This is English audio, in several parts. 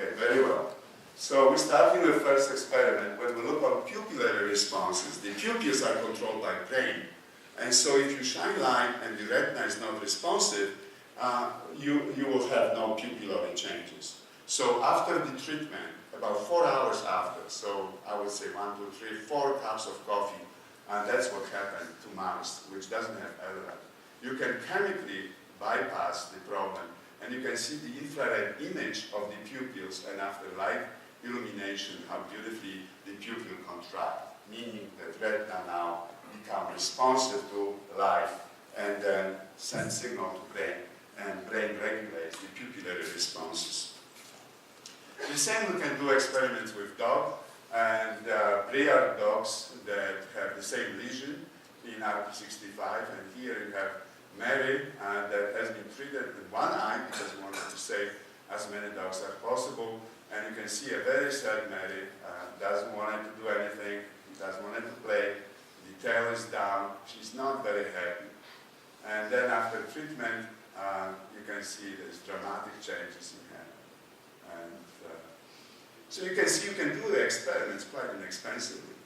Okay, very well. So we start with the first experiment. When we look on pupillary responses, the pupils are controlled by brain. And so if you shine light and the retina is not responsive, you will have no pupillary changes. So after the treatment, about 4 hours after, so I would say 1, 2, 3, 4 cups of coffee, and that's what happened to mouse, which doesn't have LRAD. You can chemically bypass the problem, and you can see the infrared image of the pupils, and after light illumination, how beautifully the pupil contract, meaning that retina now become responsive to light and then send signal to brain, and brain regulates the pupillary responses. The same we can do experiments with dog, and Briard dogs that have the same lesion in RP65, and here you have Mary that has been treated with one eye because we wanted to save as many dogs as possible, and you can see a very sad Mary, doesn't want to do anything, doesn't want to play, the tail is down, she's not very happy. And then after treatment, you can see there's dramatic changes in her. And so you can see you can do the experiments quite inexpensively.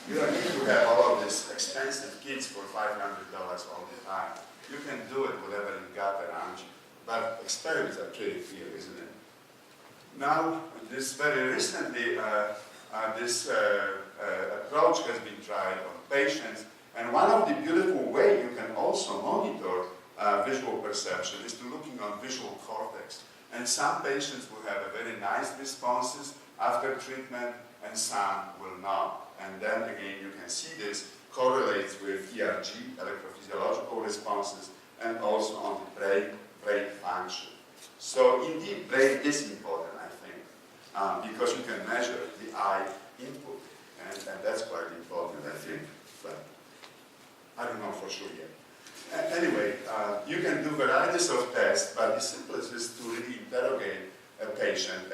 You don't need to have all of these expensive kits for $500 all the time. You can do it whatever you got around you. But experiments are pretty clear, isn't it? Now, this very recently, this approach has been tried on patients, and one of the beautiful ways you can also monitor visual perception is to looking on visual cortex. And some patients will have a very nice responses after treatment, and some will not. And then again, you can see this correlates with ERG, electrophysiological responses, and also on the brain function. So indeed, brain is important, I think, because you can measure the eye input, and that's quite important, I think. But I don't know for sure yet. Anyway, you can do varieties of tests, but the simplest is to really interrogate a patient,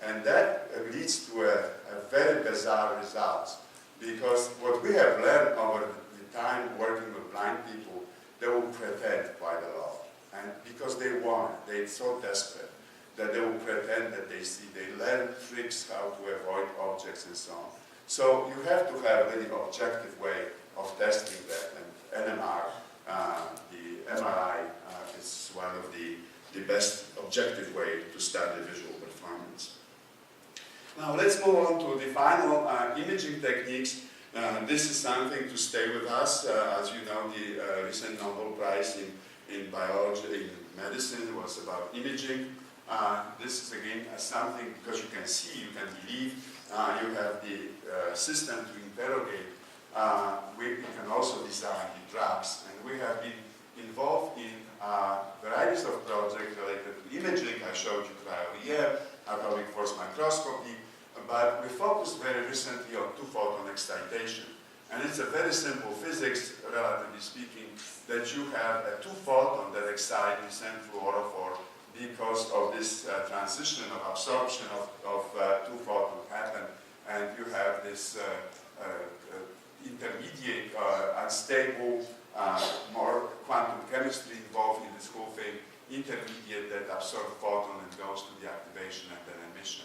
and that leads to a very bizarre results, because what we have learned over the time working with blind people, they will pretend quite a lot, and because they want it, they're so desperate that they will pretend that they see, they learn tricks how to avoid objects and so on. So you have to have a really objective way of testing that, and NMR, the MRI is one of the best objective way to study visual performance. Now let's move on to the final imaging techniques. This is something to stay with us. As you know, the recent Nobel Prize in biology, in medicine, was about imaging. This is again something, because you can see, you can believe, you have the system to interrogate. We can also design the drugs, and we have been involved in varieties of projects related to imaging. I showed you cryo-EM, atomic force microscopy, but we focused very recently on two-photon excitation. And it's a very simple physics, relatively speaking, that you have a two-photon that excite the same fluorophore because of this transition of absorption of two photons happen, and you have this intermediate, unstable, more quantum chemistry involved in this whole thing, intermediate that absorbs photon and goes to the activation and then emission.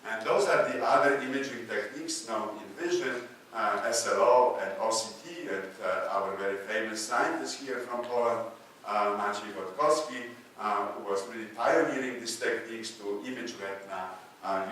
And those are the other imaging techniques known in vision, SLO and OCT, and our very famous scientist here from Poland, Maciej Wodkowski, who was really pioneering these techniques to image retina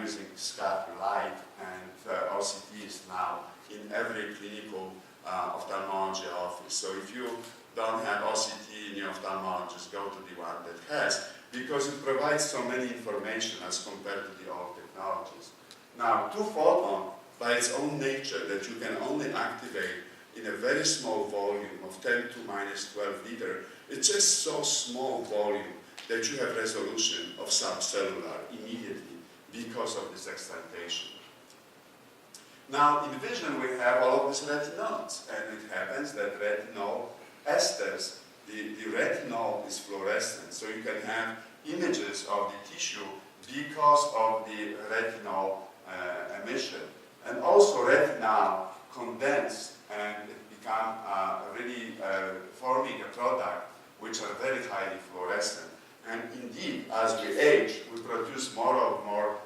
using scatter light, and OCT is now in every clinical ophthalmology office. So if you don't have OCT in your ophthalmologist, go to the one that has, because it provides so many information as compared to the old technologies. Now, two-photon, by its own nature, that you can only activate in a very small volume of 10 to minus 12 liter, it's just so small volume that you have resolution of subcellular immediately because of this excitation. Now, in vision, we have all of these retinoids, and it happens that retinol esters, the retinol is fluorescent, so you can have images of the tissue because of the retinol emission. And also retinal condense, and it become really forming a product which are very highly fluorescent. And indeed, as we age, we produce more and more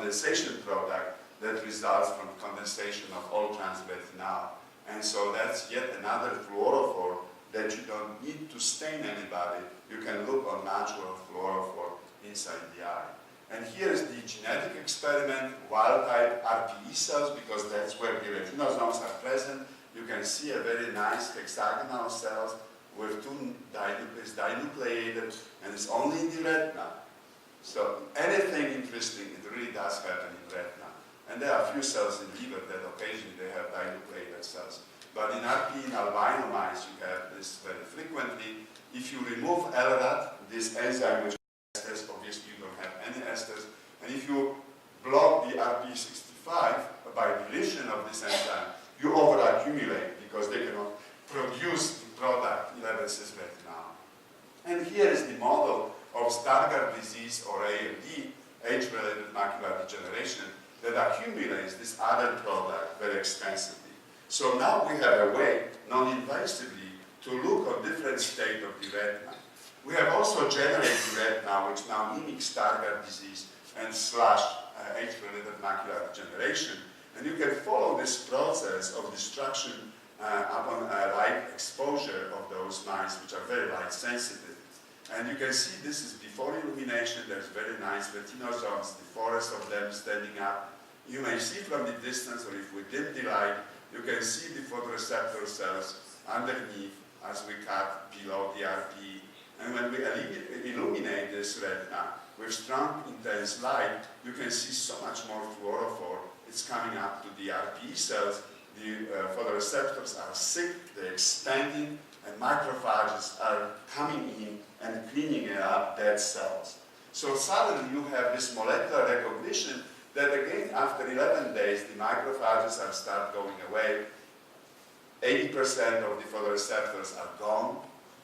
condensation product that results from condensation of all trans retinal. And so that's yet another fluorophore that you don't need to stain anybody. You can look on natural fluorophore inside the eye. And here is the genetic experiment, wild-type RPE cells, because that's where the retinosomes are present. You can see a very nice hexagonal cells with two dinucleated, and it's only in the retina. So anything interesting, it really does happen in retina. And there are a few cells in liver that occasionally they have dinucleated cells. But in RPE in albino mice, you have this very frequently. If you remove LRAT, this enzyme which has esters, obviously you don't have any esters. And if you block the RPE65 by deletion of this enzyme, you overaccumulate because they cannot produce the product 11-cis retinal. And here is the model of Stargardt disease or AMD, age-related macular degeneration, that accumulates this other product very extensively. So now we have a way, non-invasively, to look at different state of the retina. We have also generated retina, which now mimics Stargardt disease and / age-related macular degeneration. And you can follow this process of destruction upon light exposure of those mice, which are very light sensitive. And you can see this is before illumination. There's very nice retinosomes, the forest of them standing up. You may see from the distance, or if we dim the light, you can see the photoreceptor cells underneath as we cut below the RPE. And when we illuminate this retina with strong, intense light, you can see so much more fluorophore. It's coming up to the RPE cells. The photoreceptors are sick, they're expanding, and macrophages are coming in and cleaning up dead cells. So suddenly you have this molecular recognition that again, after 11 days, the macrophages are start going away. 80% of the photoreceptors are gone,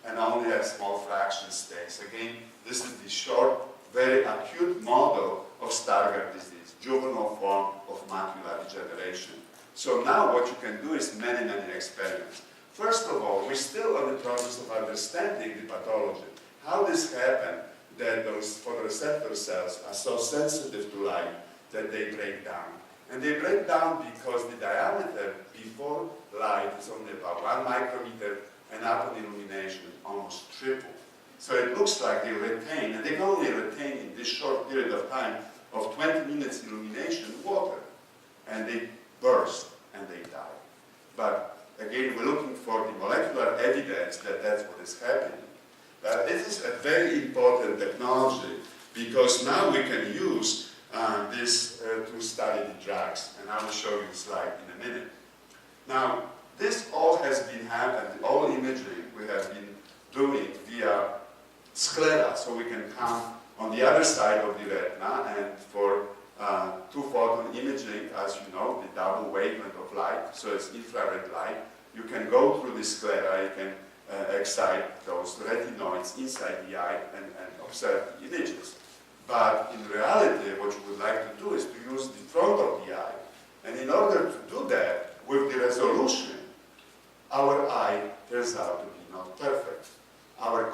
and only a small fraction stays. Again, this is the short, very acute model of Stargardt disease, juvenile form of macular degeneration. So now what you can do is many, many experiments. First of all, we're still in the process of understanding the pathology. How this happened that those photoreceptor cells are so sensitive to light that they break down. And they break down because the diameter before light is only about 1 micrometer, and upon illumination almost triple. So it looks like they retain, and they can only retain in this short period of time of 20 minutes illumination water. And they burst and they die. But again, we're looking for the molecular evidence that that's what is happening. But this is a very important technology because now we can use this to study the drugs, and I will show you a slide in a minute. Now, this all has been happened, all imagery we have been doing via sclera, so we can count on the other side of the retina, and for two-photon imaging, as you know, the double wavelength of light, so it's infrared light, you can go through the sclera, you can excite those retinoids inside the eye and observe the images. But in reality, what you would like to do is to use the front of the eye. And in order to do that, with the resolution, our eye turns out to be not perfect. Our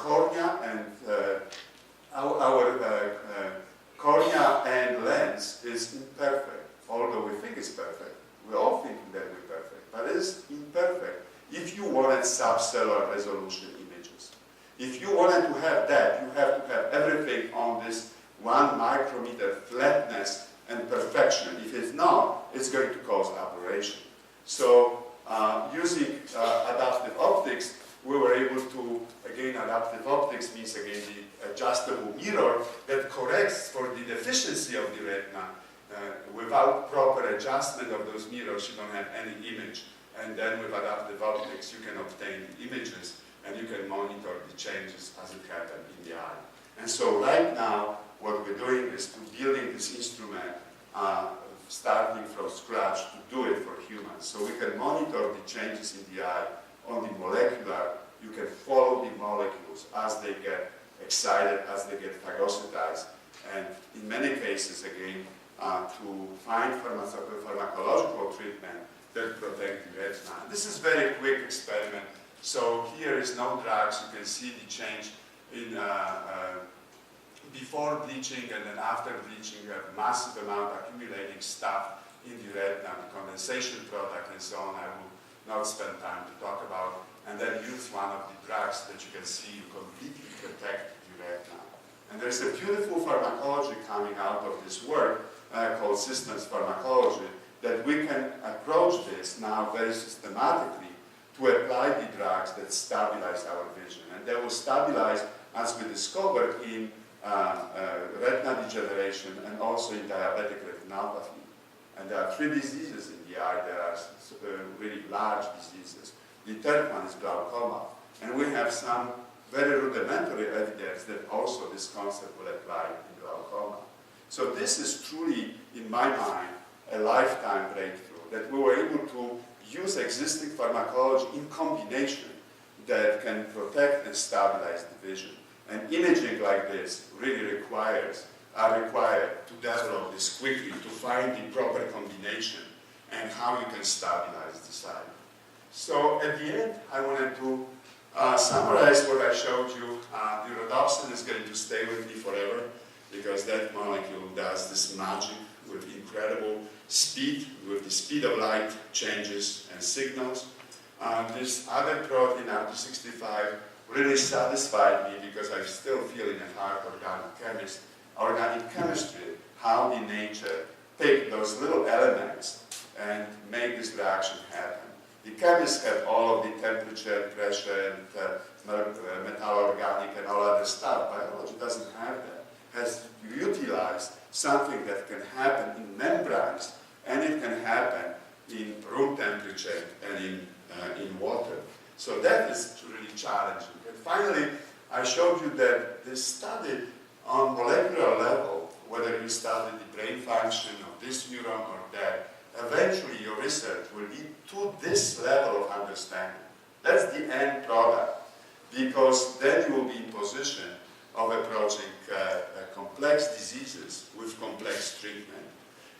cornea and lens is imperfect, although we think it's perfect. We're all thinking that we're perfect, but it is imperfect. If you wanted subcellular resolution images, if you wanted to have that, you have to have everything on this 1 micrometer flatness and perfection. If it's not, it's going to cause aberration. So using adaptive optics, we were able to, again, adaptive optics means again the adjustable mirror that corrects for the deficiency of the retina. Without proper adjustment of those mirrors, you don't have any image. And then with adaptive optics, you can obtain the images and you can monitor the changes as it happened in the eye. And so right now, what we're doing is to building this instrument starting from scratch to do it for humans. So we can monitor the changes in the eye on the molecular. You can follow the molecules as they get excited, as they get phagocytized. And in many cases, again, to find pharmacological treatment that protect the retina. This is a very quick experiment. So here is no drugs. You can see the change in before bleaching and then after bleaching, you have massive amount accumulating stuff in the retina, the condensation product and so on. I will not spend time to talk about. And then use one of the drugs that you can see you completely protect the retina. And there's a beautiful pharmacology coming out of this work called systems pharmacology, that we can approach this now very systematically to apply the drugs that stabilize our vision. And they will stabilize, as we discovered, in retinal degeneration and also in diabetic retinopathy. And there are 3 diseases in the eye that are really large diseases. The third one is glaucoma. And we have some very rudimentary evidence that also this concept will apply in glaucoma. So this is truly, in my mind, a lifetime breakthrough, that we were able to use existing pharmacology in combination that can protect and stabilize the vision. And imaging like this really are required to develop this quickly, to find the proper combination and how you can stabilize the sight. So at the end, I wanted to summarize what I showed you. The rhodopsin is going to stay with me forever because that molecule does this magic with incredible speed, with the speed of light changes and signals. This other protein, RT65, really satisfied me because I still feel in a heart organic chemistry, how the nature take those little elements and make this reaction happen. The chemists have all of the temperature, pressure, and metal organic and all other stuff. Biology doesn't have that. Has utilized something that can happen in membranes, and it can happen in room temperature and in water. So that is really challenging. And finally, I showed you that this study on molecular level, whether you study the brain function of this neuron or that, eventually your research will lead to this level of understanding. That's the end product, because then you will be in position of approaching complex diseases with complex treatment.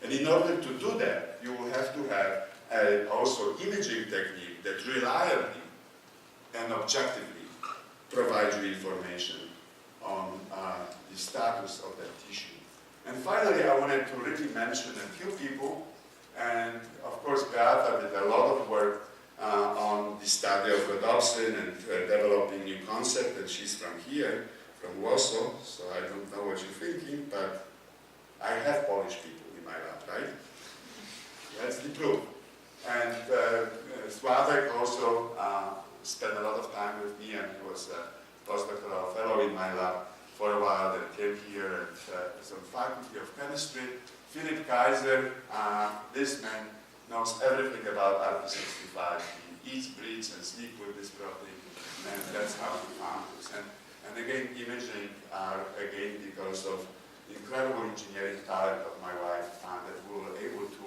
And in order to do that, you will have to have also imaging technique that reliably and objectively provides you information on the status of that tissue. And finally, I wanted to really mention a few people. And of course, Beata did a lot of work on the study of rhodopsin and developing new concept, and she's from here, from Warsaw, so I don't know what you're thinking, but I have Polish people in my lab, right? That's the proof. And Sławek also spent a lot of time with me, and he was a postdoctoral fellow in my lab for a while, then came here and some faculty of chemistry. Philip Kaiser, this man knows everything about RT65. He eats, breathes, and sleeps with this protein, and that's how he found this. And again, imaging are again because of the incredible engineering talent of my wife that we were able to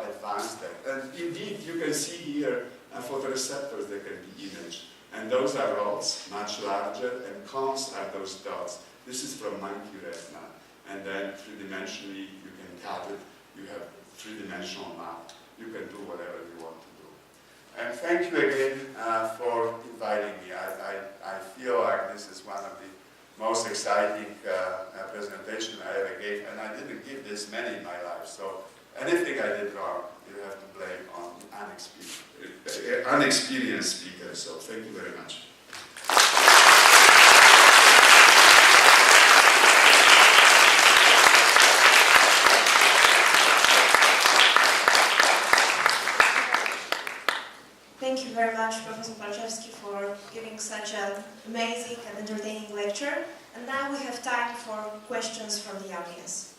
advance that. And indeed, you can see here photoreceptors that can be imaged. And those are rods, much larger, and cones are those dots. This is from monkey retina. And then three-dimensionally, you can cut it. You have three-dimensional map. You can do whatever you want to do. And thank you again for inviting me. I feel like this is one of the most exciting presentations I ever gave, and I didn't give this many in my life. So anything I did wrong, you have to blame on unexperienced speakers. So thank you very much. Thank you very much, Professor Palczewski, for giving such an amazing and entertaining lecture. And now we have time for questions from the audience.